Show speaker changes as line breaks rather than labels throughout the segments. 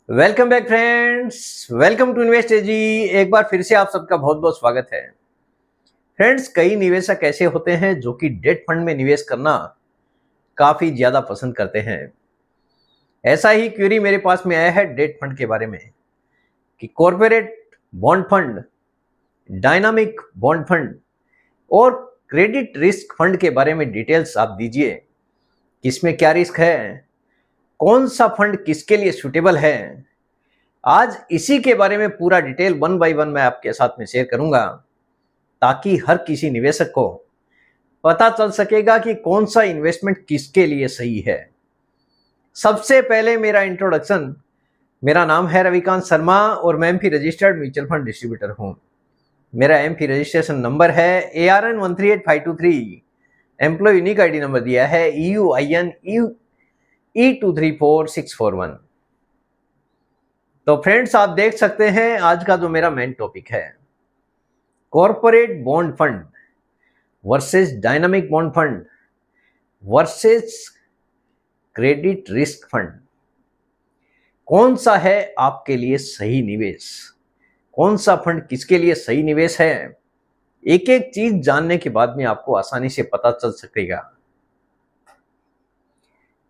Welcome back friends, welcome to invest एजी। एक बार फिर से आप सबका बहुत बहुत स्वागत है। फ्रेंड्स, कई निवेशक ऐसे होते हैं जो कि डेट फंड में निवेश करना काफी ज्यादा पसंद करते हैं। ऐसा ही क्वेरी मेरे पास में आया है डेट फंड के बारे में कि corporate bond fund, dynamic bond fund और क्रेडिट रिस्क फंड के बारे में डिटेल्स आप दीजिए। किसमें क्या रिस्क है, कौन सा फंड किसके लिए सूटेबल है, आज इसी के बारे में पूरा डिटेल वन बाय वन मैं आपके साथ में शेयर करूंगा, ताकि हर किसी निवेशक को पता चल सकेगा कि कौन सा इन्वेस्टमेंट किसके लिए सही है। सबसे पहले मेरा इंट्रोडक्शन। मेरा नाम है रविकांत शर्मा और मैं MP registered mutual fund distributor हूं। मेरा एमपी रजिस्ट्रेशन नंबर है ARN 138523। Employee unique ID number दिया है EUIN E234641। तो फ्रेंड्स, आप देख सकते हैं आज का जो मेरा मेन टॉपिक है, corporate bond fund versus dynamic bond fund versus credit risk fund. कौन सा है आपके लिए सही निवेश, कौन सा फंड किसके लिए सही निवेश है, एक एक चीज जानने के बाद में आपको आसानी से पता चल सकेगा।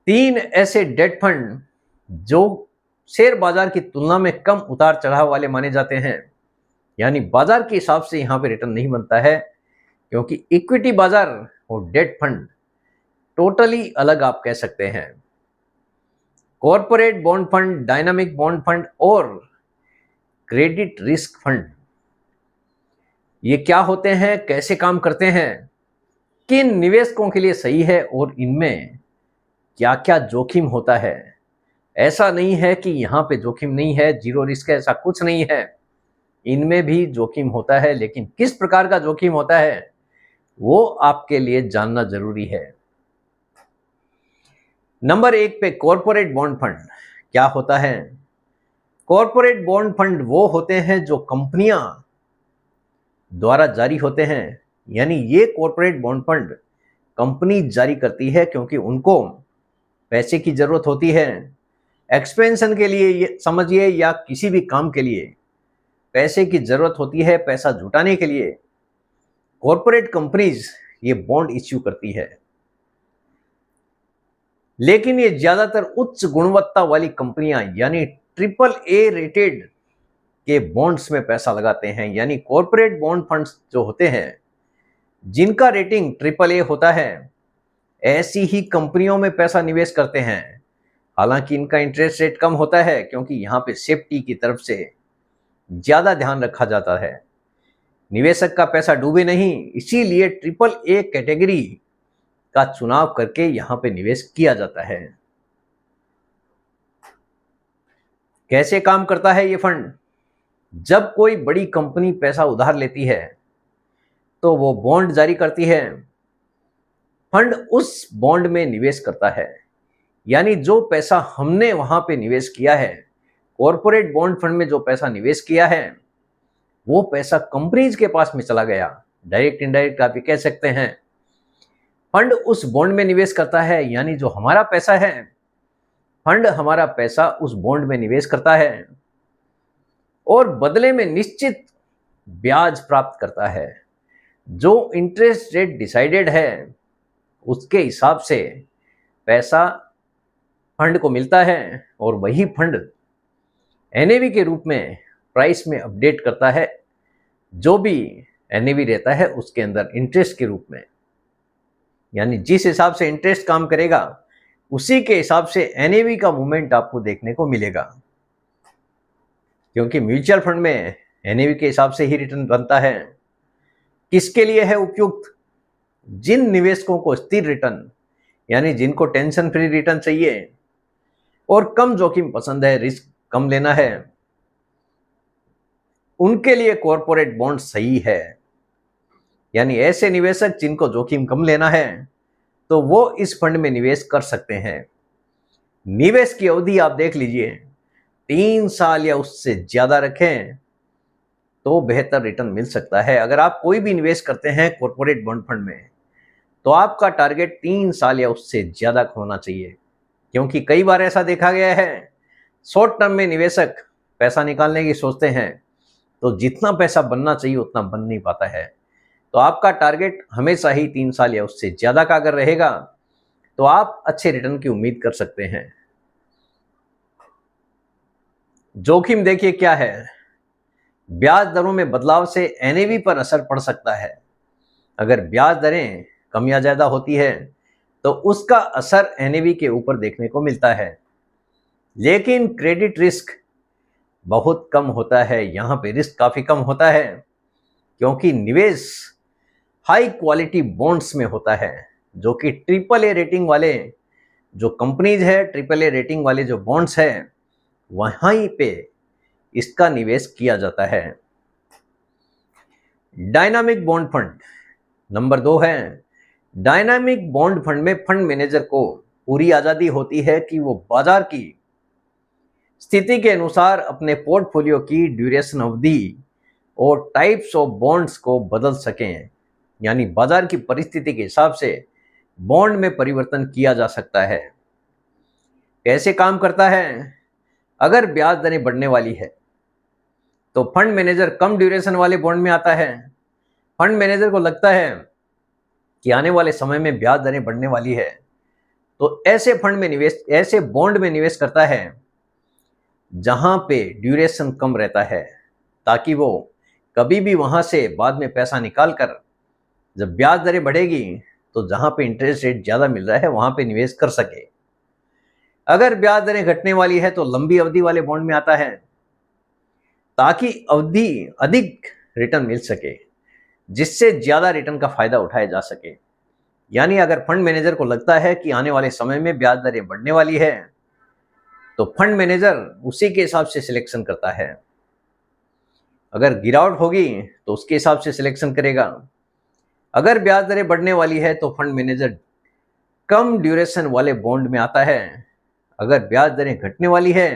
3 ऐसे डेट फंड जो शेयर बाजार की तुलना में कम उतार चढ़ाव वाले माने जाते हैं, यानी बाजार के हिसाब से यहां पे रिटर्न नहीं बनता है, क्योंकि इक्विटी बाजार और डेट फंड टोटली अलग आप कह सकते हैं। Corporate bond fund, dynamic bond fund और क्रेडिट रिस्क फंड, ये क्या होते हैं, कैसे काम करते हैं, किन निवेशकों के लिए सही है और इनमें क्या क्या जोखिम होता है। ऐसा नहीं है कि यहां पे जोखिम नहीं है, जीरो रिस्क है, ऐसा कुछ नहीं है। इनमें भी जोखिम होता है, लेकिन किस प्रकार का जोखिम होता है वो आपके लिए जानना जरूरी है। नंबर 1 पे कॉर्पोरेट बॉन्ड फंड क्या होता है। कॉर्पोरेट बॉन्ड फंड वो होते हैं जो कंपनियां द्वारा जारी होते हैं, यानी ये कॉर्पोरेट बॉन्ड फंड कंपनी जारी करती है, क्योंकि उनको पैसे की जरूरत होती है एक्सपेंशन के लिए, समझिए, या किसी भी काम के लिए पैसे की जरूरत होती है, पैसा जुटाने के लिए कॉर्पोरेट कंपनीज ये बॉन्ड इश्यू करती है। लेकिन ये ज्यादातर उच्च गुणवत्ता वाली कंपनियां, यानी AAA रेटेड के बॉन्ड्स में पैसा लगाते हैं, यानी कॉर्पोरेट बॉन्ड फंड्स जो होते हैं जिनका रेटिंग AAA होता है, ऐसी ही कंपनियों में पैसा निवेश करते हैं। हालांकि इनका इंटरेस्ट रेट कम होता है, क्योंकि यहाँ पे सेफ्टी की तरफ से ज्यादा ध्यान रखा जाता है, निवेशक का पैसा डूबे नहीं, इसीलिए AAA कैटेगरी का चुनाव करके यहां पे निवेश किया जाता है। कैसे काम करता है ये फंड। जब कोई बड़ी कंपनी पैसा उधार लेती है तो वो बॉन्ड जारी करती है, फंड उस बॉन्ड में निवेश करता है, यानी जो पैसा हमने वहां पे निवेश किया है, कॉर्पोरेट बॉन्ड फंड में जो पैसा निवेश किया है, वो पैसा कंपनीज के पास में चला गया। डायरेक्ट इनडायरेक्ट आप ये कह सकते हैं, फंड उस बॉन्ड में निवेश करता है, यानी जो हमारा पैसा है, फंड हमारा पैसा उस बॉन्ड में निवेश करता है और बदले में निश्चित ब्याज प्राप्त करता है। जो इंटरेस्ट रेट डिसाइडेड है उसके हिसाब से पैसा फंड को मिलता है, और वही फंड NAV के रूप में प्राइस में अपडेट करता है। जो भी NAV रहता है उसके अंदर इंटरेस्ट के रूप में, यानी जिस हिसाब से इंटरेस्ट काम करेगा उसी के हिसाब से NAV का मूवमेंट आपको देखने को मिलेगा, क्योंकि म्यूचुअल फंड में NAV के हिसाब से ही रिटर्न बनता है। किसके लिए है उपयुक्त, जिन निवेशकों को स्थिर रिटर्न, यानी जिनको टेंशन फ्री रिटर्न चाहिए और कम जोखिम पसंद है, रिस्क कम लेना है, उनके लिए कॉर्पोरेट बॉन्ड सही है। यानी ऐसे निवेशक जिनको जोखिम कम लेना है तो वो इस फंड में निवेश कर सकते हैं। निवेश की अवधि आप देख लीजिए, 3 साल या उससे ज्यादा रखें तो बेहतर रिटर्न मिल सकता है। अगर आप कोई भी निवेश करते हैं कॉर्पोरेट बॉन्ड फंड में तो आपका टारगेट 3 साल या उससे ज्यादा होना चाहिए, क्योंकि कई बार ऐसा देखा गया है शॉर्ट टर्म में निवेशक पैसा निकालने की सोचते हैं तो जितना पैसा बनना चाहिए उतना बन नहीं पाता है। तो आपका टारगेट हमेशा ही 3 साल या उससे ज़्यादा का अगर रहेगा तो आप अच्छे रिटर्न की उम्मीद कर सकते हैं। जोखिम देखिए क्या है। ब्याज दरों में बदलाव से एनएवी पर असर पड़ सकता है। अगर ब्याज दरें कम या ज़्यादा होती है तो उसका असर एनएवी के ऊपर देखने को मिलता है। लेकिन क्रेडिट रिस्क बहुत कम होता है, यहाँ पे रिस्क काफ़ी कम होता है क्योंकि निवेश हाई क्वालिटी बॉन्ड्स में होता है, जो कि ट्रिपल ए रेटिंग वाले जो कंपनीज है, ट्रिपल ए रेटिंग वाले जो बॉन्ड्स हैं, वहीं पे इसका निवेश किया जाता है। डायनामिक बॉन्ड फंड नंबर 2 है। डायनामिक बॉन्ड फंड में फंड मैनेजर को पूरी आज़ादी होती है कि वो बाजार की स्थिति के अनुसार अपने पोर्टफोलियो की ड्यूरेशन अवधि और टाइप्स ऑफ बॉन्ड्स को बदल सकें। यानी बाजार की परिस्थिति के हिसाब से बॉन्ड में परिवर्तन किया जा सकता है। कैसे काम करता है? अगर ब्याज दरें बढ़ने वाली है तो फंड मैनेजर कम ड्यूरेशन वाले बॉन्ड में आता है। फंड मैनेजर को लगता है कि आने वाले समय में ब्याज दरें बढ़ने वाली है तो ऐसे बॉन्ड में निवेश करता है जहां पे ड्यूरेशन कम रहता है, ताकि वो कभी भी वहां से बाद में पैसा निकाल कर जब ब्याज दरें बढ़ेगी तो जहां पे इंटरेस्ट रेट ज़्यादा मिल रहा है वहां पे निवेश कर सके। अगर ब्याज दरें घटने वाली है तो लंबी अवधि वाले बॉन्ड में आता है ताकि अवधि अधिक रिटर्न मिल सके, जिससे ज़्यादा रिटर्न का फायदा उठाया जा सके। यानी अगर फंड मैनेजर को लगता है कि आने वाले समय में ब्याज दरें बढ़ने वाली है तो फंड मैनेजर उसी के हिसाब से सिलेक्शन करता है। अगर गिरावट होगी तो उसके हिसाब से सिलेक्शन करेगा। अगर ब्याज दरें बढ़ने वाली है तो फंड मैनेजर कम ड्यूरेशन वाले बॉन्ड में आता है। अगर ब्याज दरें घटने वाली है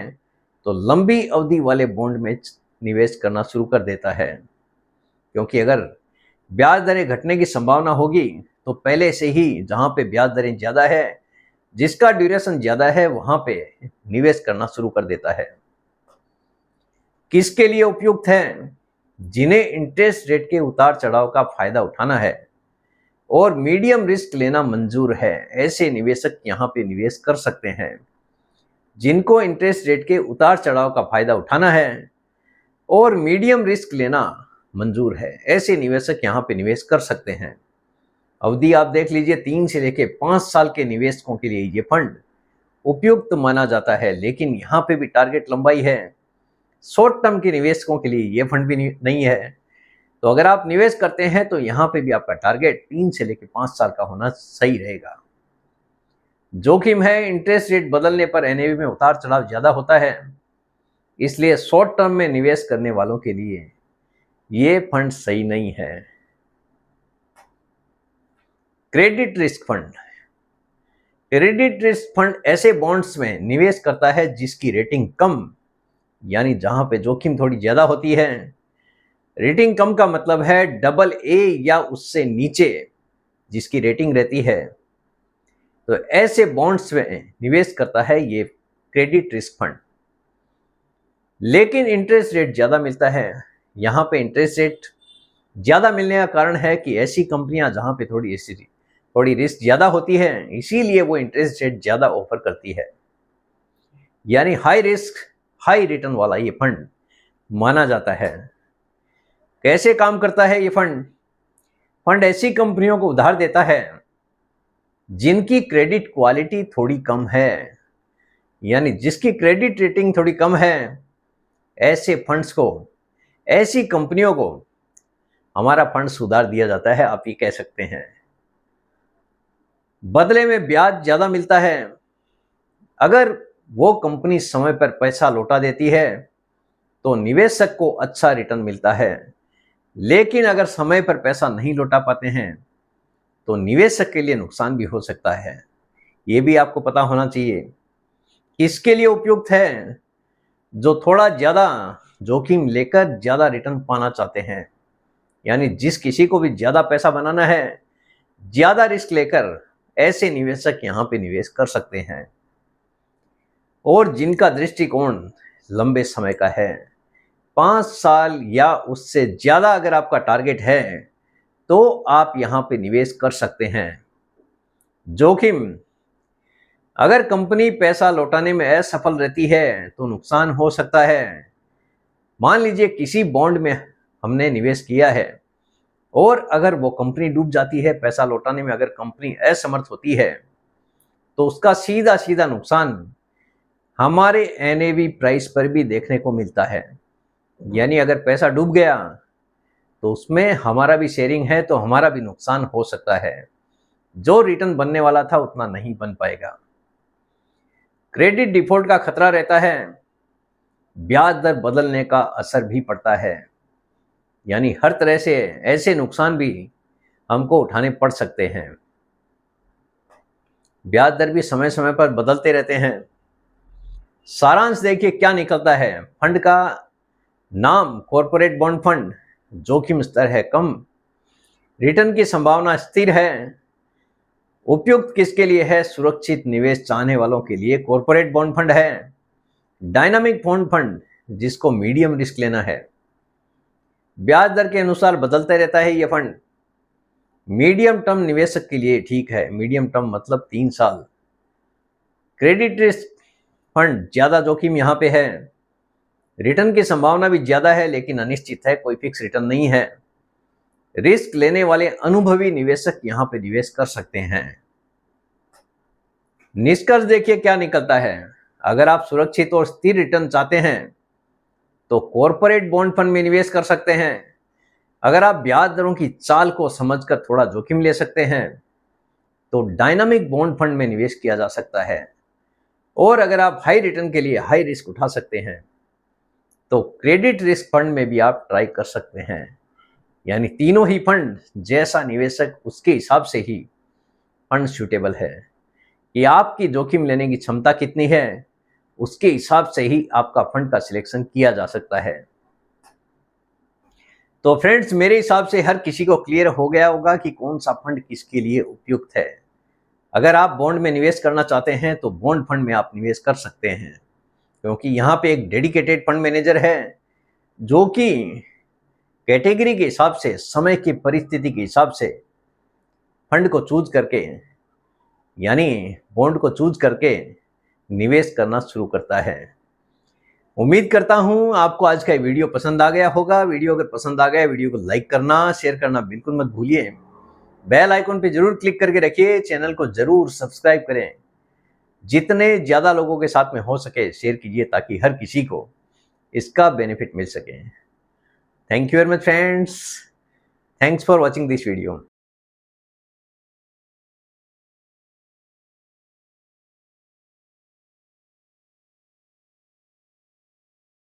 तो लंबी अवधि वाले बॉन्ड में निवेश करना शुरू कर देता है, क्योंकि अगर ब्याज दरें घटने की संभावना होगी तो पहले से ही जहां पे ब्याज दरें ज़्यादा है, जिसका ड्यूरेशन ज़्यादा है, वहां पे निवेश करना शुरू कर देता है। किसके लिए उपयुक्त है? जिन्हें इंटरेस्ट रेट के उतार चढ़ाव का फायदा उठाना है और मीडियम रिस्क लेना मंजूर है, ऐसे निवेशक यहाँ पे निवेश कर सकते हैं। जिनको इंटरेस्ट रेट के उतार चढ़ाव का फायदा उठाना है और मीडियम रिस्क लेना मंजूर है, ऐसे निवेशक यहाँ पे निवेश कर सकते हैं। अवधि आप देख लीजिए, 3 से लेके 5 साल के निवेशकों के लिए ये फंड उपयुक्त माना जाता है, लेकिन यहाँ पे भी टारगेट लंबाई है। शॉर्ट टर्म के निवेशकों के लिए ये फंड भी नहीं है। तो अगर आप निवेश करते हैं तो यहाँ पे भी आपका टारगेट 3 से लेके 5 साल का होना सही रहेगा। जोखिम है, इंटरेस्ट रेट बदलने पर एनएवी में उतार चढ़ाव ज़्यादा होता है, इसलिए शॉर्ट टर्म में निवेश करने वालों के लिए ये फंड सही नहीं है। Credit risk fund. Credit risk fund ऐसे बॉन्ड्स में निवेश करता है जिसकी रेटिंग कम, यानी जहां पे जोखिम थोड़ी ज़्यादा होती है। रेटिंग कम का मतलब है डबल ए या उससे नीचे जिसकी रेटिंग रहती है, तो ऐसे बॉन्ड्स में निवेश करता है ये क्रेडिट रिस्क फंड। लेकिन इंटरेस्ट रेट ज़्यादा मिलता है। यहाँ पे इंटरेस्ट रेट ज़्यादा मिलने का कारण है कि ऐसी कंपनियां जहाँ पे थोड़ी रिस्क ज़्यादा होती है, इसीलिए वो इंटरेस्ट रेट ज़्यादा ऑफर करती है। यानी हाई रिस्क हाई रिटर्न वाला ये फंड माना जाता है। कैसे काम करता है ये फंड? फंड ऐसी कंपनियों को उधार देता है जिनकी क्रेडिट क्वालिटी थोड़ी कम है, यानी जिसकी क्रेडिट रेटिंग थोड़ी कम है, ऐसे फंड्स को, ऐसी कंपनियों को हमारा फंड सुधार दिया जाता है, आप ये कह सकते हैं। बदले में ब्याज ज़्यादा मिलता है। अगर वो कंपनी समय पर पैसा लौटा देती है तो निवेशक को अच्छा रिटर्न मिलता है, लेकिन अगर समय पर पैसा नहीं लौटा पाते हैं तो निवेशक के लिए नुकसान भी हो सकता है। ये भी आपको पता होना चाहिए। इसके लिए उपयुक्त है जो थोड़ा ज़्यादा जोखिम लेकर ज़्यादा रिटर्न पाना चाहते हैं, यानी जिस किसी को भी ज़्यादा पैसा बनाना है, ज़्यादा रिस्क लेकर, ऐसे निवेशक यहाँ पे निवेश कर सकते हैं। और जिनका दृष्टिकोण लंबे समय का है, 5 साल या उससे ज़्यादा अगर आपका टारगेट है तो आप यहाँ पे निवेश कर सकते हैं। जोखिम, अगर कंपनी पैसा लौटाने में असफल रहती है तो नुकसान हो सकता है। मान लीजिए किसी बॉन्ड में हमने निवेश किया है और अगर वो कंपनी डूब जाती है, पैसा लौटाने में अगर कंपनी असमर्थ होती है, तो उसका सीधा सीधा नुकसान हमारे एनएवी प्राइस पर भी देखने को मिलता है। यानी अगर पैसा डूब गया तो उसमें हमारा भी शेयरिंग है, तो हमारा भी नुकसान हो सकता है। जो रिटर्न बनने वाला था उतना नहीं बन पाएगा। क्रेडिट डिफॉल्ट का खतरा रहता है, ब्याज दर बदलने का असर भी पड़ता है। यानी हर तरह से ऐसे नुकसान भी हमको उठाने पड़ सकते हैं। ब्याज दर भी समय समय पर बदलते रहते हैं। सारांश देखिए क्या निकलता है। फंड का नाम कॉरपोरेट बॉन्ड फंड, जोखिम स्तर है कम, रिटर्न की संभावना स्थिर है। उपयुक्त किसके लिए है? सुरक्षित निवेश चाहने वालों के लिए कॉरपोरेट बॉन्ड फंड है। डायनामिक बॉन्ड फंड, जिसको मीडियम रिस्क लेना है। ब्याज दर के अनुसार बदलता रहता है ये फंड। मीडियम टर्म निवेशक के लिए ठीक है। मीडियम टर्म मतलब 3 साल। क्रेडिट रिस्क फंड, ज्यादा जोखिम यहाँ पे है। रिटर्न की संभावना भी ज्यादा है लेकिन अनिश्चित है, कोई फिक्स रिटर्न नहीं है। रिस्क लेने वाले अनुभवी निवेशक यहाँ पे निवेश कर सकते हैं। निष्कर्ष देखिए क्या निकलता है। अगर आप सुरक्षित और स्थिर रिटर्न चाहते हैं तो कॉरपोरेट बॉन्ड फंड में निवेश कर सकते हैं। अगर आप ब्याज दरों की चाल को समझकर थोड़ा जोखिम ले सकते हैं तो डायनामिक बॉन्ड फंड में निवेश किया जा सकता है। और अगर आप हाई रिटर्न के लिए हाई रिस्क उठा सकते हैं तो क्रेडिट रिस्क फंड में भी आप ट्राई कर सकते हैं। यानी तीनों ही फंड, जैसा निवेशक उसके हिसाब से ही फंड सूटेबल है। कि आपकी जोखिम लेने की क्षमता कितनी है, उसके हिसाब से ही आपका फंड का सिलेक्शन किया जा सकता है। तो फ्रेंड्स, मेरे हिसाब से हर किसी को क्लियर हो गया होगा कि कौन सा फंड किसके लिए उपयुक्त है। अगर आप बॉन्ड में निवेश करना चाहते हैं तो बॉन्ड फंड में आप निवेश कर सकते हैं, क्योंकि यहाँ पे एक डेडिकेटेड फंड मैनेजर है जो कि कैटेगरी के हिसाब से, समय की परिस्थिति के हिसाब से फंड को चूज करके, यानी बॉन्ड को चूज करके निवेश करना शुरू करता है। उम्मीद करता हूं आपको आज का वीडियो पसंद आ गया होगा। वीडियो अगर पसंद आ गया, वीडियो को लाइक करना, शेयर करना बिल्कुल मत भूलिए। बेल आइकन पे जरूर क्लिक करके रखिए। चैनल को जरूर सब्सक्राइब करें। जितने ज़्यादा लोगों के साथ में हो सके शेयर कीजिए ताकि हर किसी को इसका बेनिफिट मिल सके। Thank you very much friends. Thanks for watching this video.